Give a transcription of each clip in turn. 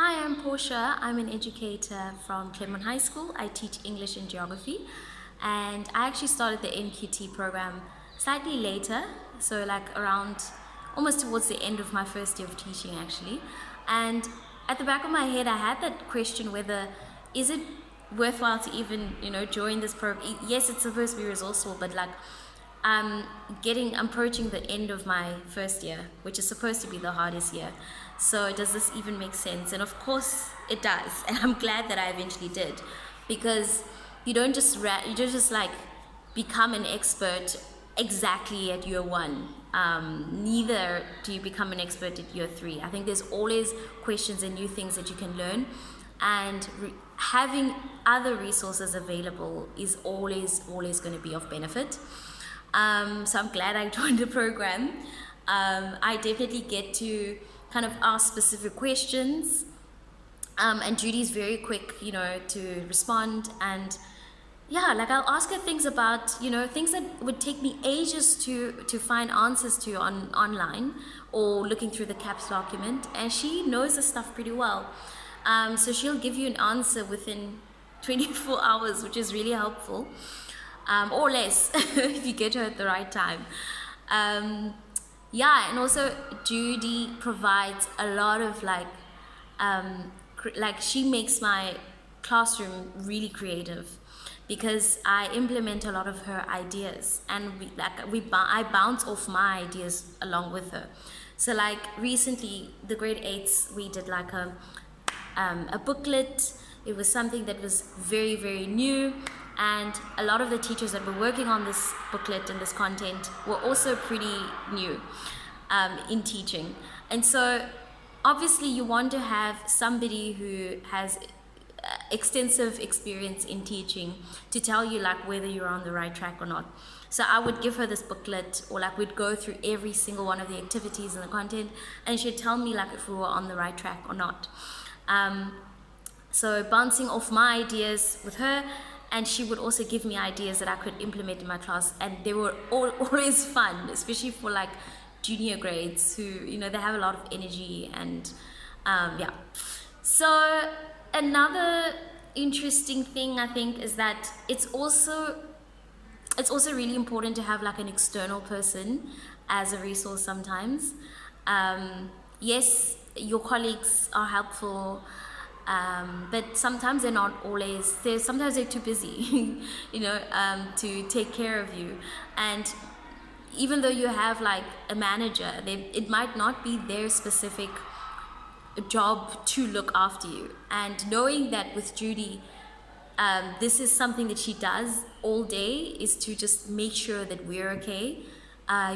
Hi, I'm Portia. I'm an educator from Claremont High School. I teach English and Geography, and I actually started the NQT program slightly later, so like around almost towards the end of my first year of teaching actually. And at the back of my head, I had that question whether is it worthwhile to even join this program. Yes, it's supposed to be resourceful, but like I'm approaching the end of my first year, which is supposed to be the hardest year. So does this even make sense? And of course it does. And I'm glad that I eventually did, because you don't just like become an expert exactly at year one. Neither do you become an expert at year three. I think there's always questions and new things that you can learn, and having other resources available is always going to be of benefit. So I'm glad I joined the program. I definitely get to kind of ask specific questions, and Judy's very quick, to respond. And yeah, like I'll ask her things about, things that would take me ages to find answers to online or looking through the CAPS document, and she knows the stuff pretty well. So she'll give you an answer within 24 hours, which is really helpful. Or less if you get her at the right time. Yeah, and also Judy provides a lot of like she makes my classroom really creative, because I implement a lot of her ideas, and I bounce off my ideas along with her. So like recently, the grade 8s, we did like a booklet. It was something that was very, very new, and a lot of the teachers that were working on this booklet and this content were also pretty new in teaching. And so obviously you want to have somebody who has extensive experience in teaching to tell you like whether you're on the right track or not. So I would give her this booklet, or like we'd go through every single one of the activities and the content, and she'd tell me like if we were on the right track or not. So bouncing off my ideas with her, and she would also give me ideas that I could implement in my class, and they were always fun, especially for like junior grades who, they have a lot of energy. And yeah. So another interesting thing I think is that it's also really important to have like an external person as a resource sometimes. Yes, your colleagues are helpful, but sometimes they're not always. Sometimes they're too busy, to take care of you. And even though you have like a manager, it might not be their specific job to look after you. And knowing that with Judy, this is something that she does all day, is to just make sure that we're okay.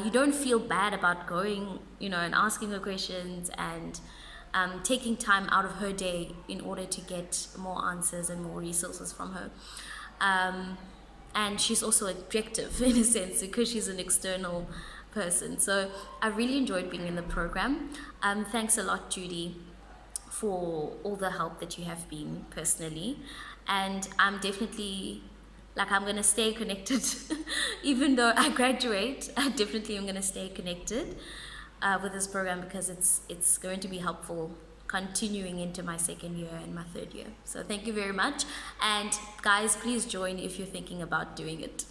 You don't feel bad about going, and asking her questions, and taking time out of her day in order to get more answers and more resources from her. And she's also objective in a sense, because she's an external person. So I really enjoyed being in the program. Thanks a lot, Judy, for all the help that you have been personally. And I'm definitely, I'm going to stay connected. Even though I graduate, I definitely am going to stay connected with this program, because it's going to be helpful continuing into my second year and my third year. So thank you very much. And guys, please join if you're thinking about doing it.